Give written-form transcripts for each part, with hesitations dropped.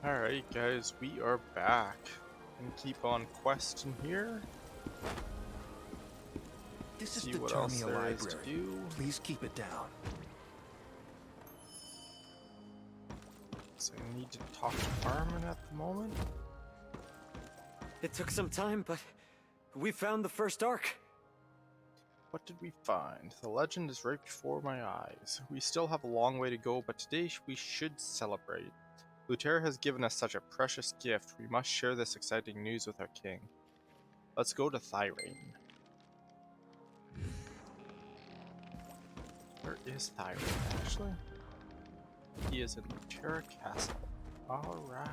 Alright guys, we are back and keep on questing here. This is See the what else Termia there is to Library. do. Please keep it down. So I need to talk to Armin at the moment. It took some time, but we found the first Ark. What did we find? The legend is right before my eyes. We still have a long way to go, but today we should celebrate. Lutera has given us such a precious gift. We must share this exciting news with our king. Let's go to Thyrane. Where is Thyrane, actually? He is in Lutera Castle. Alright.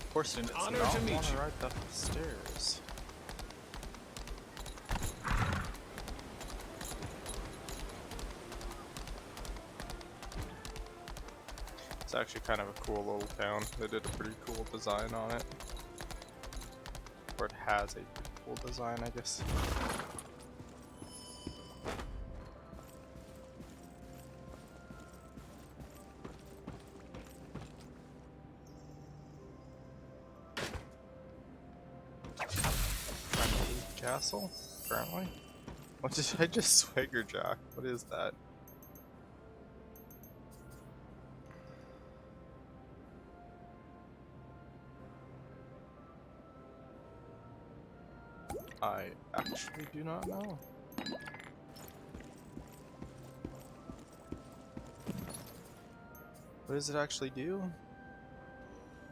Of course, it's an honor to meet you. Right up the stairs. It's actually kind of a cool little town. They did a pretty cool design on it. Or it has a pretty cool design, I guess. Castle, apparently. What did I just swagger jack? What is that? I actually do not know. What does it actually do?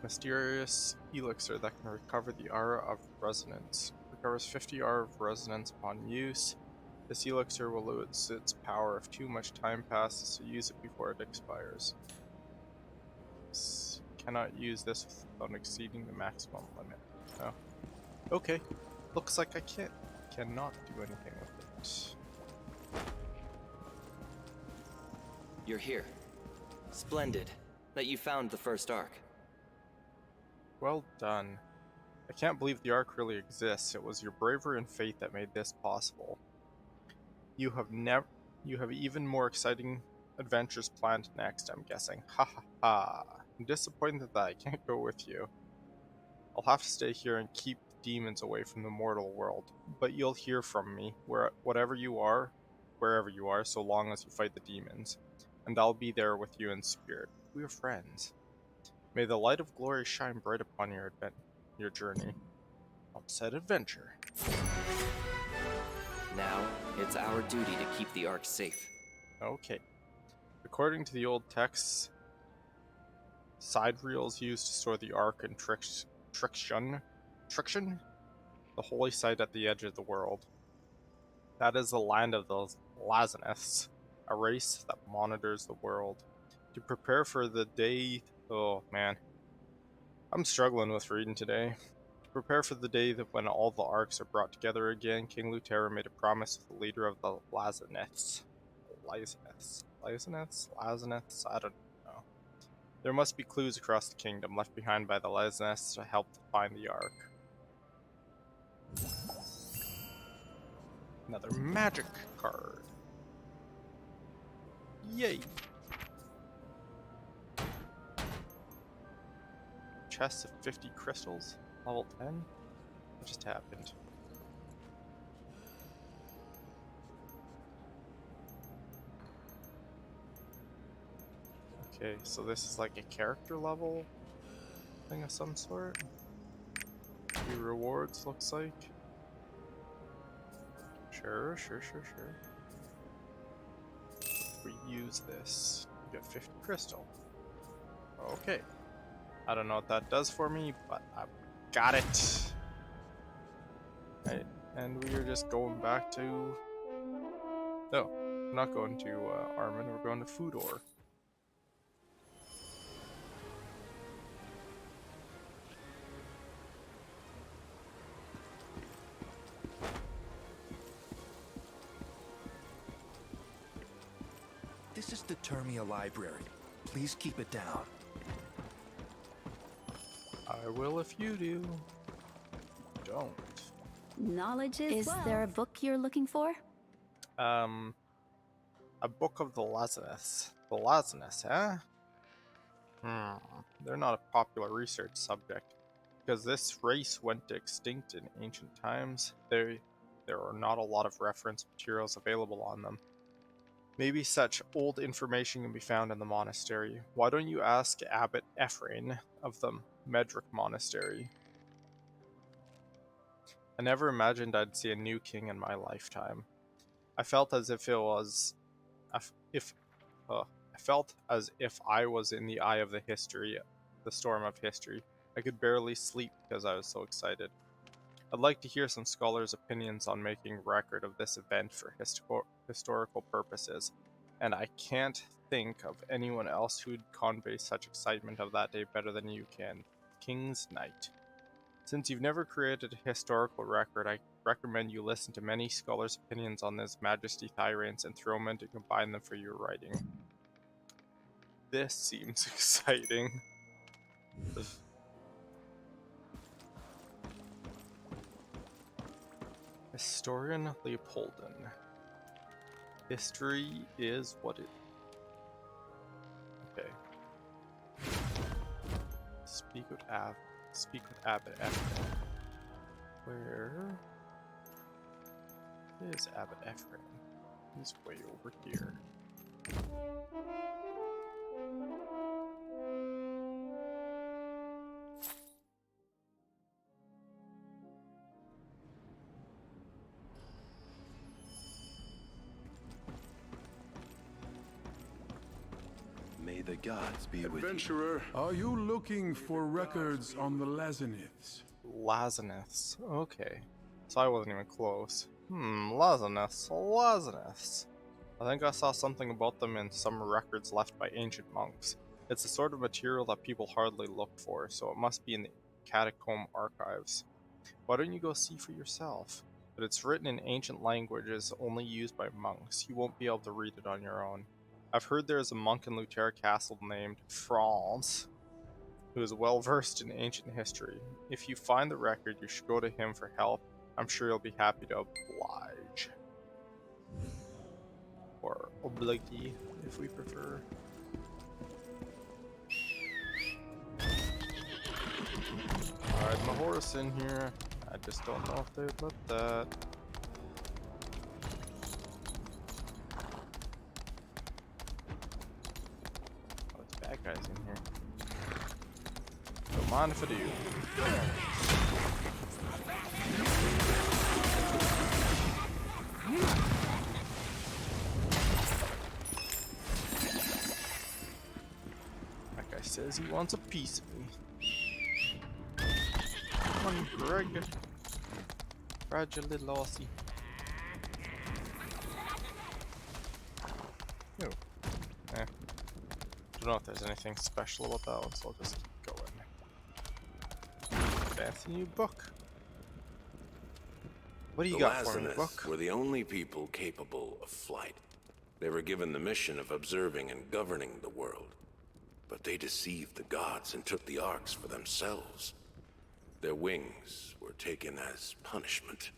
Mysterious elixir that can recover the aura of resonance. Recovers 50 aura of resonance upon use. This elixir will lose its power if too much time passes, so use it before it expires. Cannot use this without exceeding the maximum limit. Oh. Okay. Looks like I cannot do anything with it. You're here. Splendid. That you found the first Ark. Well done. I can't believe the Ark really exists. It was your bravery and faith that made this possible. You have even more exciting adventures planned next, I'm guessing. Ha ha ha. I'm disappointed that I can't go with you. I'll have to stay here and keep the demons away from the mortal world. But you'll hear from me, wherever you are, so long as you fight the demons. And I'll be there with you in spirit. We are friends. May the light of glory shine bright upon your journey. Upset adventure. Now, it's our duty to keep the Ark safe. Okay. According to the old texts, side reels used to store the Ark in Trixion, the holy site at the edge of the world. That is the land of the Lazanists, a race that monitors the world. To prepare for the day... Oh man. I'm struggling with reading today. To prepare for the day that when all the Arks are brought together again, King Lutera made a promise with the leader of the Lazanists. Lazanists? I don't know. There must be clues across the kingdom left behind by the Lazanists to help to find the Ark. Another magic card. Yay! Chest of 50 crystals. Level 10? What just happened? Okay, so this is like a character level thing of some sort. The rewards looks like. Sure. If we use this, we get 50 crystal. Okay. I don't know what that does for me, but I've got it. Right, and we are just going back to... No, we're not going to Armin, we're going to Fudor. This is the Termia Library. Please keep it down. I will if you do. Don't. Knowledge is Is there a book you're looking for? A book of the Lazarus. The Lazarus, huh? They're not a popular research subject. Because this race went extinct in ancient times, there are not a lot of reference materials available on them. Maybe such old information can be found in the monastery. Why don't you ask Abbot Ephraim of the Medric Monastery? I never imagined I'd see a new king in my lifetime. I felt as if I was in the eye of the storm of history. I could barely sleep because I was so excited. I'd like to hear some scholars' opinions on making record of this event for historical purposes, and I can't think of anyone else who'd convey such excitement of that day better than you can. King's Knight. Since you've never created a historical record, I recommend you listen to many scholars' opinions on this Majesty Tyrants and throw them in to combine them for your writing. This seems exciting. Historian Leopolden. History is what it... Okay. Speak with Abbot Ephraim. Where is Abbot Ephraim? He's way over here. May the gods be with you. Adventurer, are you looking for records on the Lazaniths? Lazaniths. Okay. So I wasn't even close. Lazaniths. I think I saw something about them in some records left by ancient monks. It's the sort of material that people hardly look for, so it must be in the catacomb archives. Why don't you go see for yourself? But it's written in ancient languages only used by monks. You won't be able to read it on your own. I've heard there is a monk in Lutera Castle named Franz, who is well versed in ancient history. If you find the record, you should go to him for help. I'm sure he'll be happy to oblige. Or obligee, if we prefer. Ride my horse in here. I just don't know if they'd let that. Oh, it's bad guys in here. Don't mind if I do. That guy says he wants a piece of me. Come on, Greg. Ride your little Aussie. Ooh. Don't know if there's anything special about that one, so I'll just keep going. Fancy new book. What do you got for me, book? The Lazaniths were the only people capable of flight. They were given the mission of observing and governing the world. But they deceived the gods and took the arks for themselves. Their wings were taken as punishment.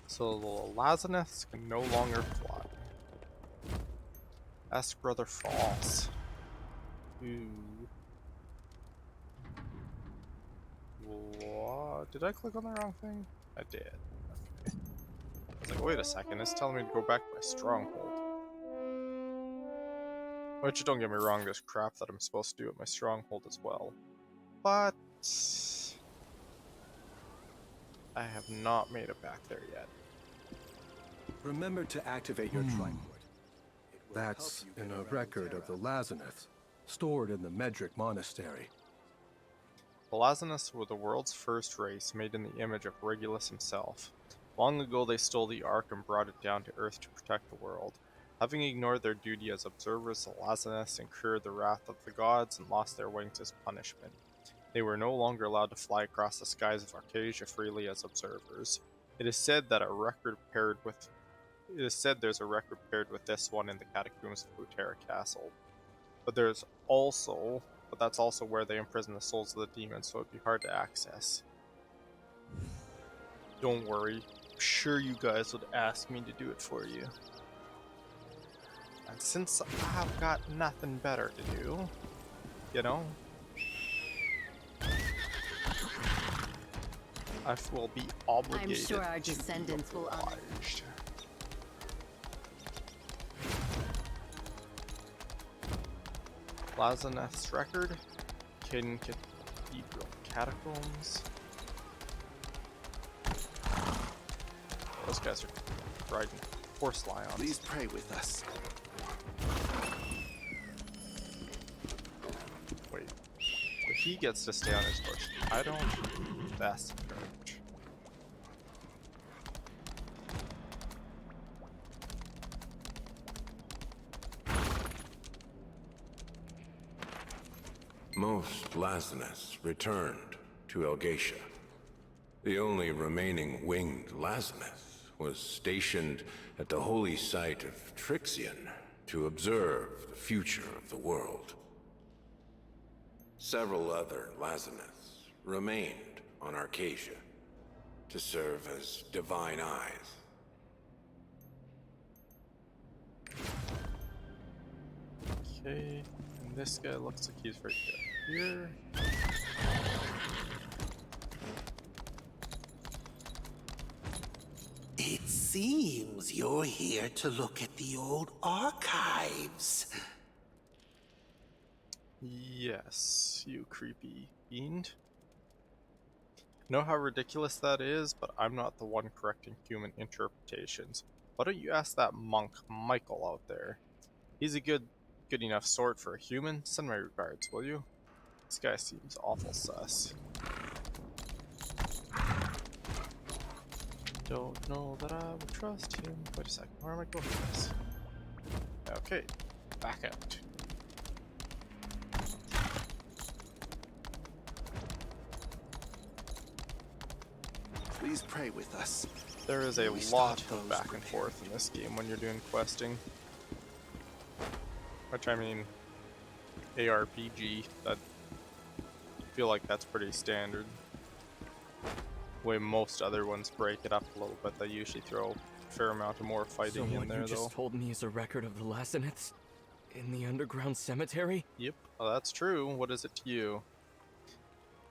So the Lazaniths can no longer fly. Ask Brother False. Ooh. What? Did I click on the wrong thing? I did. Okay. I was like, wait a second, it's telling me to go back to my stronghold. Which, don't get me wrong, there's crap that I'm supposed to do at my stronghold as well. But I have not made it back there yet. Remember to activate your tripod. That's in a record of the Lazaniths, stored in the Medric Monastery. The Lazaniths were the world's first race made in the image of Regulus himself. Long ago they stole the Ark and brought it down to Earth to protect the world. Having ignored their duty as observers, the Lazaniths incurred the wrath of the gods and lost their wings as punishment. They were no longer allowed to fly across the skies of Arcadia freely as observers. It is said there's a record paired with this one in the catacombs of Lutera Castle. But that's also where they imprison the souls of the demons, so it'd be hard to access. Don't worry, I'm sure you guys would ask me to do it for you. And since I've got nothing better to do, you know, I will be obligated. I'm sure our to be descendants will honor. obliged. Lazaneth's record, Caden Cathedral Catacombs. Those guys are riding horse lions. Please pray with us. Wait, but he gets to stay on his horse. I don't. That's correct. Most Lazaneths returned to Elgatia. The only remaining winged Lazaneth was stationed at the holy site of Trixion to observe the future of the world. Several other Lazaneths remained on Arcasia to serve as divine eyes. Okay, and this guy looks like he's right here. It seems you're here to look at the old archives. Yes, you creepy fiend. Know how ridiculous that is, but I'm not the one correcting human interpretations. Why don't you ask that monk Michael out there? He's a good enough sort for a human. Send my regards, will you? This guy seems awful sus. Don't know that I would trust him. Wait a second, where am I going with this? Okay, back out. Please pray with us. There is a We lot start of those back and forth in this game when you're doing questing. Which, I mean, ARPG, that I feel like that's pretty standard. The way most other ones break it up a little bit, they usually throw a fair amount of more fighting So in what there, you just though. told me is a record of the Lazaneths? In the underground cemetery? Yep, well, that's true. What is it to you?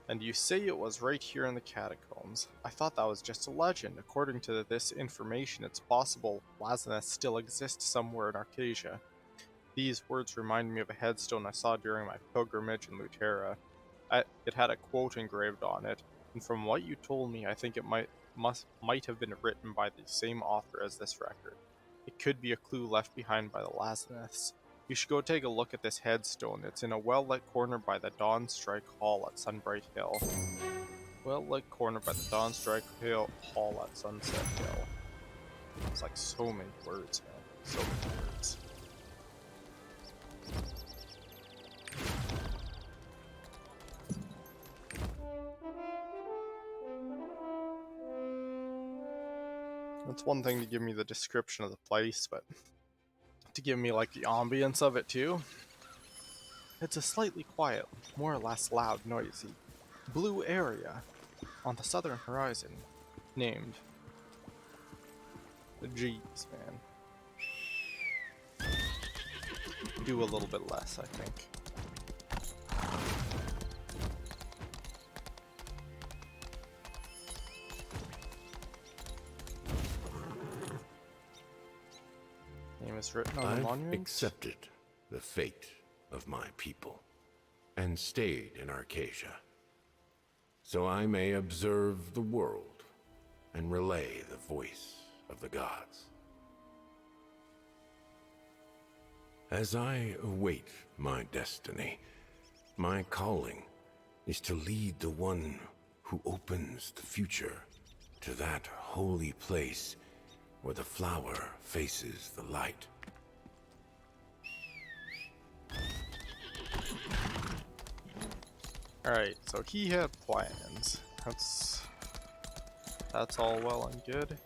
And you say it was right here in the catacombs. I thought that was just a legend. According to this information, it's possible Lazaneth still exists somewhere in Arcasia. These words remind me of a headstone I saw during my pilgrimage in Lutera. It had a quote engraved on it, and from what you told me, I think it might have been written by the same author as this record. It could be a clue left behind by the Lazaneths. You should go take a look at this headstone. It's in a well-lit corner by the Dawn Strike Hall at Sunbright Hill. Well-lit corner by the Dawn Strike Hall at Sunset Hill. It's like so many words, man. So many words. It's one thing to give me the description of the place, but to give me like the ambience of it too. It's a slightly quiet, more or less loud, noisy, blue area on the southern horizon, named the Jeez, man. Do a little bit less, I think. Name is written on the I've monument. accepted the fate of my people and stayed in Arcasia, so I may observe the world and relay the voice of the gods. As I await my destiny, my calling is to lead the one who opens the future to that holy place where the flower faces the light. Alright, so he had plans. That's all well and good.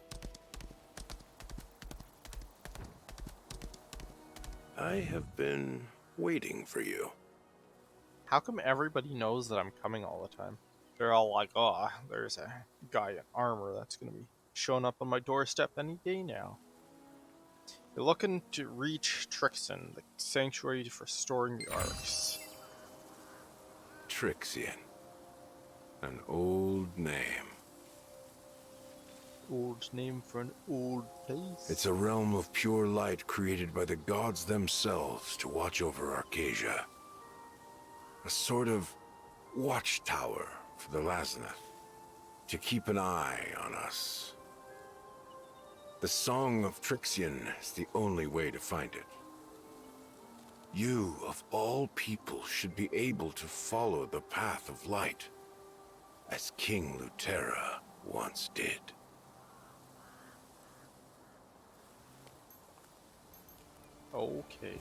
I have been waiting for you. How come everybody knows that I'm coming all the time? They're all like, oh, there's a guy in armor that's gonna be showing up on my doorstep any day now. You're looking to reach Trixon, the sanctuary for storing the arcs. Trixion. An old name. Old name for an old place. It's a realm of pure light created by the gods themselves to watch over Arcasia. A sort of watchtower for the Lazeneth, to keep an eye on us. The Song of Trixion is the only way to find it. You, of all people, should be able to follow the path of light, as King Lutera once did. Okay.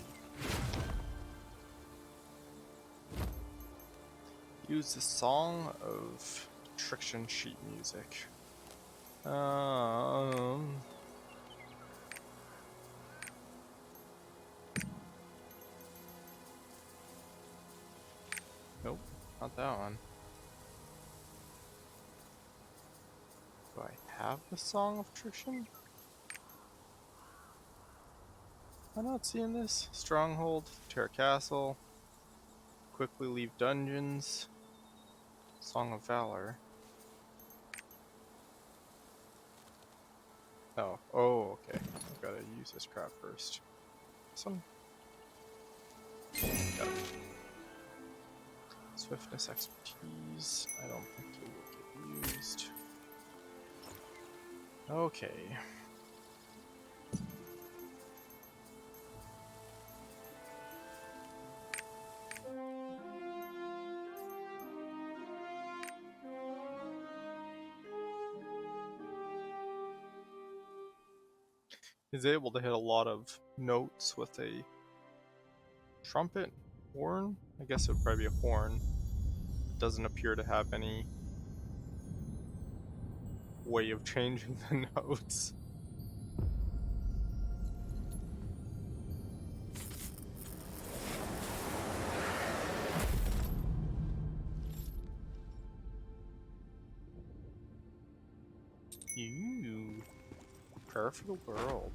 Use the Song of Trixion sheet music. Nope, not that one. Do I have the Song of Trixion? I'm not seeing this. Stronghold, Terra Castle, quickly leave dungeons, Song of Valor. Oh, okay. I've gotta use this crap first. Got it. Swiftness, expertise. I don't think it will get used. Okay. He's able to hit a lot of notes with a trumpet, horn? I guess it would probably be a horn. It doesn't appear to have any way of changing the notes. Ew. Prayer for the world.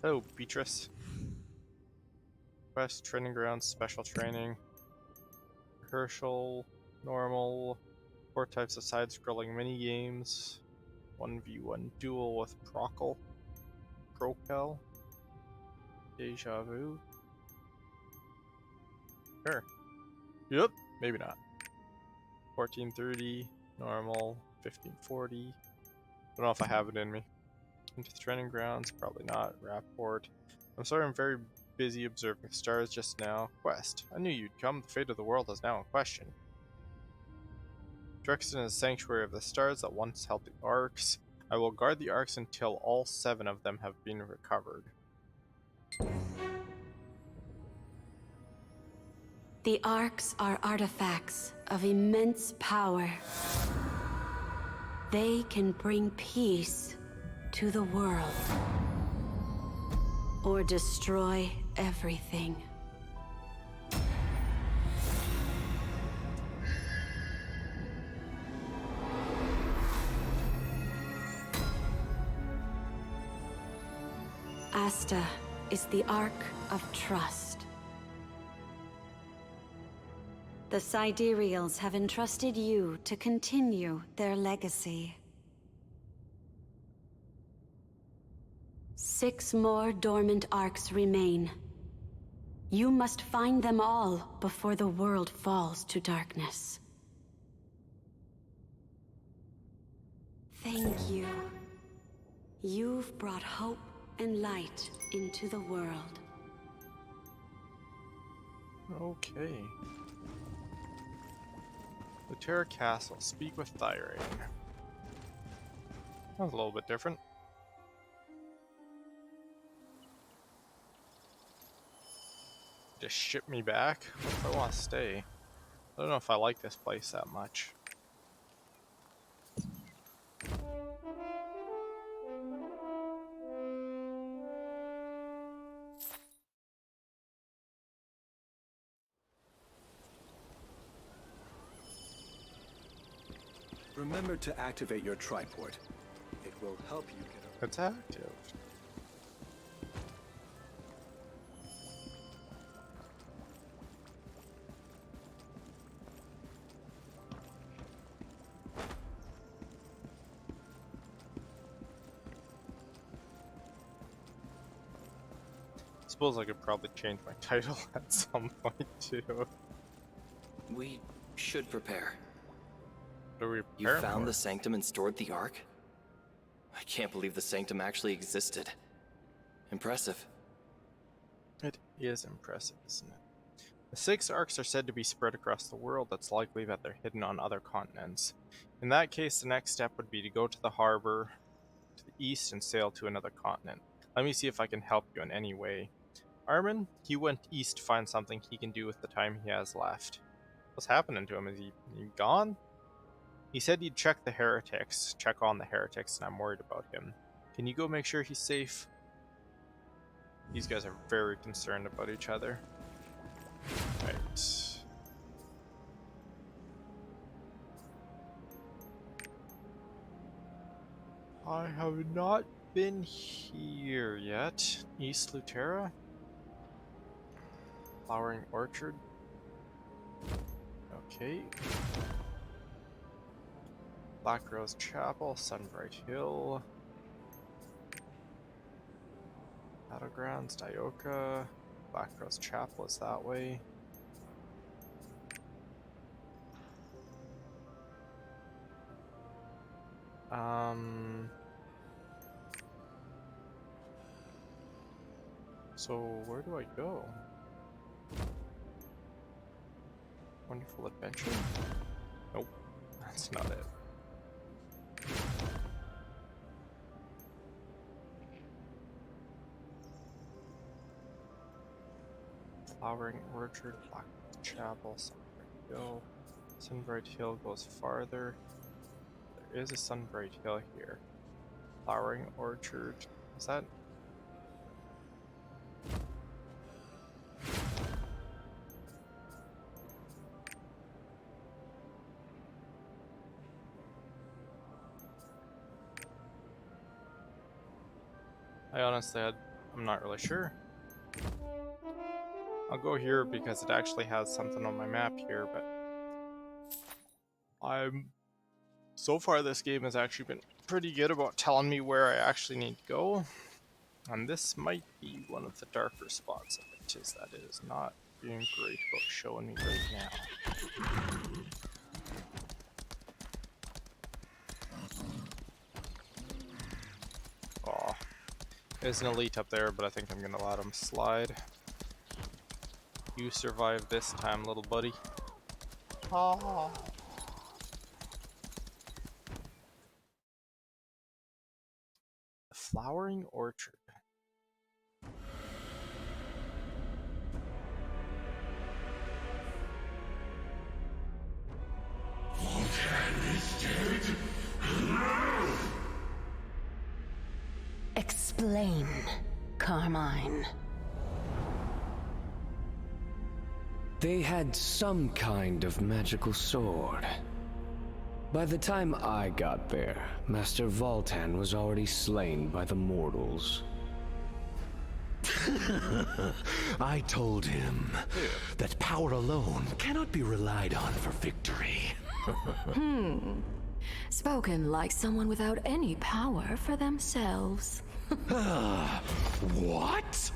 Oh, Beatrice. Quest, training grounds, special training. Herschel, normal. 4 types of side-scrolling mini-games. 1v1 duel with Prokel. Deja vu. Sure. Yep, maybe not. 1430, normal, 1540. Don't know if I have it in me. Into the training grounds, probably not. Rapport. I'm sorry, I'm very busy observing the stars just now. Quest. I knew you'd come. The fate of the world is now in question. Drexen is a sanctuary of the stars that once held the arcs. I will guard the arcs until all 7 of them have been recovered. The arcs are artifacts of immense power. They can bring peace to the world, or destroy everything. Asta is the Ark of Trust. The Sidereals have entrusted you to continue their legacy. 6 more dormant arcs remain. You must find them all before the world falls to darkness. Thank you. You've brought hope and light into the world. Okay. The Terra Castle. Speak with Thyrain. That was a little bit different. Just ship me back? What if I want to stay? I don't know if I like this place that much. Remember to activate your triport. It will help you get It's active. Suppose I could probably change my title at some point too. We should prepare. Do we You prepare found for? the Sanctum and stored the Ark? I can't believe the Sanctum actually existed. Impressive. It is impressive, isn't it? The 6 arcs are said to be spread across the world. That's likely that they're hidden on other continents. In that case, the next step would be to go to the harbor to the east and sail to another continent. Let me see if I can help you in any way. Armin, he went east to find something he can do with the time he has left. What's happening to him? Is he gone? He said he'd check on the heretics, and I'm worried about him. Can you go make sure he's safe? These guys are very concerned about each other. Right. I have not been here yet. East Lutera? Flowering Orchard? Okay. Black Rose Chapel, Sunbright Hill. Battlegrounds, Dioka. Black Rose Chapel is that way. So where do I go? Wonderful Adventure? Nope, that's not it. Flowering Orchard, Black Chapel, Sunbright Hill. Sunbright Hill goes farther. There is a Sunbright Hill here. Flowering Orchard. Is that? I'm not really sure. I'll go here because it actually has something on my map here, but so far this game has actually been pretty good about telling me where I actually need to go, and this might be one of the darker spots of it, is that it is not doing great about showing me right now. Aw, there's an elite up there, but I think I'm gonna let him slide. You survive this time, little buddy. Oh. The Flowering Orchard. Explain, Carmine. They had some kind of magical sword. By the time I got there, Master Voltan was already slain by the mortals. I told him that power alone cannot be relied on for victory. Spoken like someone without any power for themselves. What?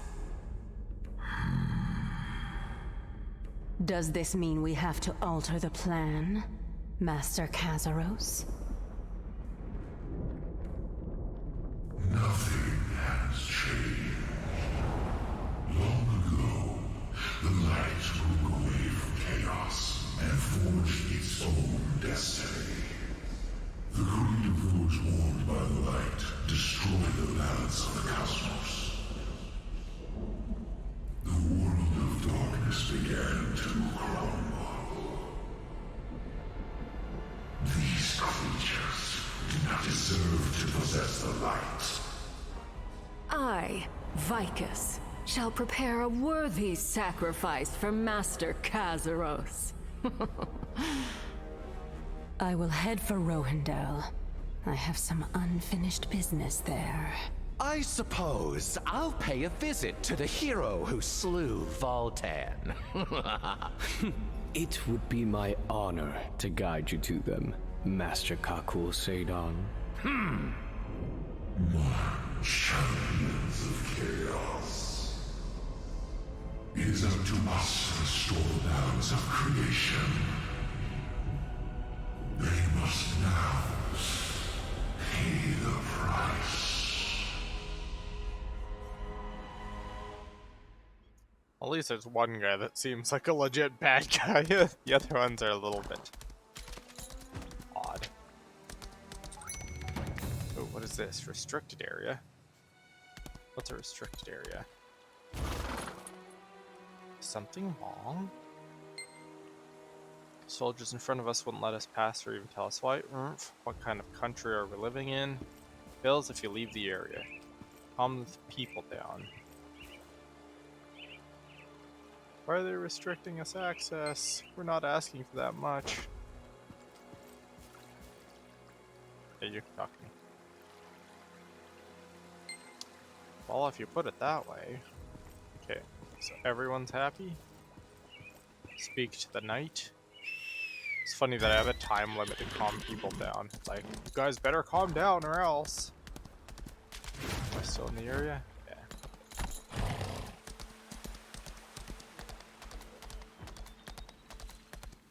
Does this mean we have to alter the plan, Master Kazaros? Nothing has changed. Long ago, the light broke away from chaos and forged its own destiny. The greed of those warmed by the light destroyed the balance of the cosmos. The world of darkness began to crumble. These creatures do not deserve to possess the light. I, Vicus, shall prepare a worthy sacrifice for Master Kazaros. I will head for Rohendel. I have some unfinished business there. I suppose I'll pay a visit to the hero who slew Voltan. It would be my honor to guide you to them, Master Kakul Seidon. Champions of chaos. It is up to us to restore the balance of creation. They must now pay the price. At least there's one guy that seems like a legit bad guy. The other ones are a little bit odd. Oh, what is this? Restricted area? What's a restricted area? Something wrong? Soldiers in front of us wouldn't let us pass or even tell us why. What kind of country are we living in? Fails if you leave the area. Calm the people down. Why are they restricting us access? We're not asking for that much. Hey, you talk to me. Well, if you put it that way. Okay, so everyone's happy. Speak to the knight. It's funny that I have a time limit to calm people down. It's like, you guys better calm down or else. Am I still in the area? Yeah.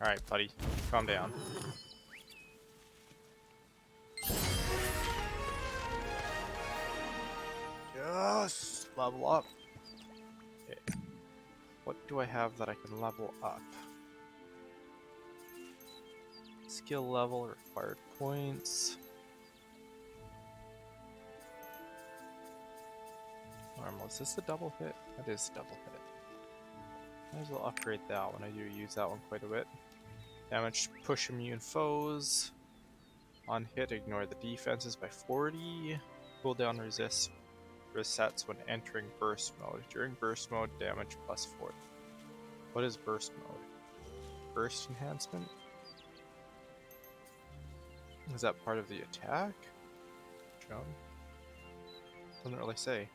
Alright, buddy. Calm down. Yes! Level up. Okay. What do I have that I can level up? Skill level, required points. Normal. Is this the double hit? That is double hit. Might as well upgrade that one. I do use that one quite a bit. Damage push immune foes. On hit, ignore the defenses by 40. Cooldown resets when entering burst mode. During burst mode, damage plus 40. What is burst mode? Burst enhancement? Is that part of the attack? Jump? Doesn't really say.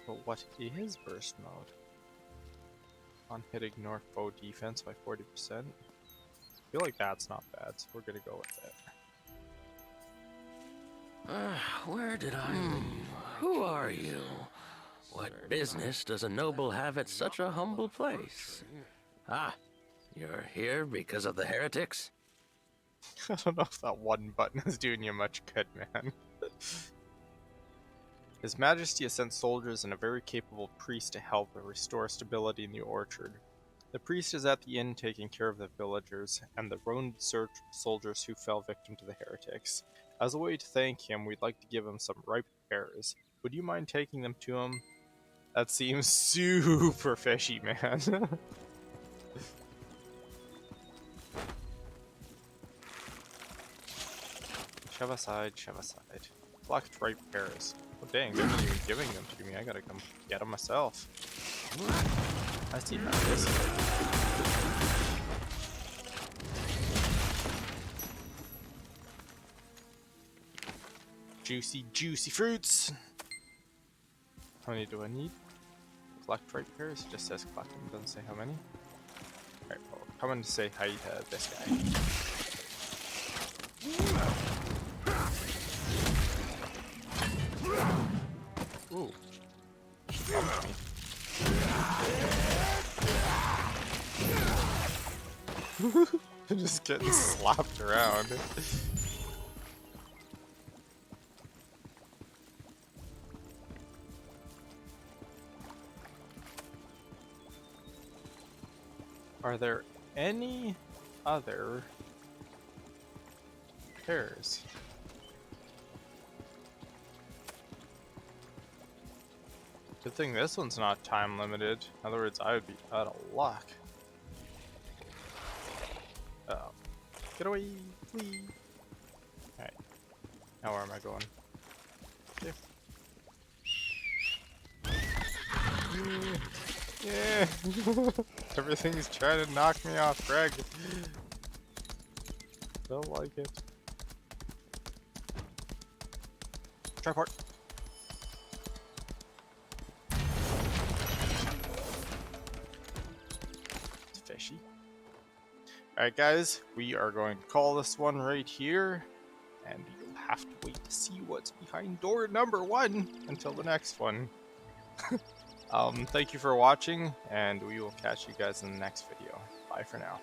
But what is burst mode? On hit, ignore foe defense by 40%. I feel like that's not bad, so we're gonna go with it. Where did I leave? Who are you? What business does a noble have at such a humble place? Ah, you're here because of the heretics? I don't know if that one button is doing you much good, man. His Majesty has sent soldiers and a very capable priest to help and restore stability in the orchard. The priest is at the inn taking care of the villagers and the wounded soldiers who fell victim to the heretics. As a way to thank him, we'd like to give him some ripe pears. Would you mind taking them to him? That seems super fishy, man. Shove aside, shove aside. Plucked ripe pears. Oh dang, they're not even giving them to me. I gotta come get them myself. I see how it is. Juicy, juicy fruits! How many do I need? Collect ripe pears? It just says collect them, doesn't say how many. Alright, well, come in to say hi to this guy. Ooh. Bumped me. Just getting slapped around. Are there any other pairs? Good thing this one's not time limited. In other words, I would be out of luck. Oh. Get away, please. Alright. Now where am I going? Okay. Yeah. Everything's trying to knock me off, Greg. Don't like it. Triport. It's fishy. Alright guys, we are going to call this one right here. And you'll have to wait to see what's behind door number 1 until the next one. Thank you for watching, and we will catch you guys in the next video. Bye for now.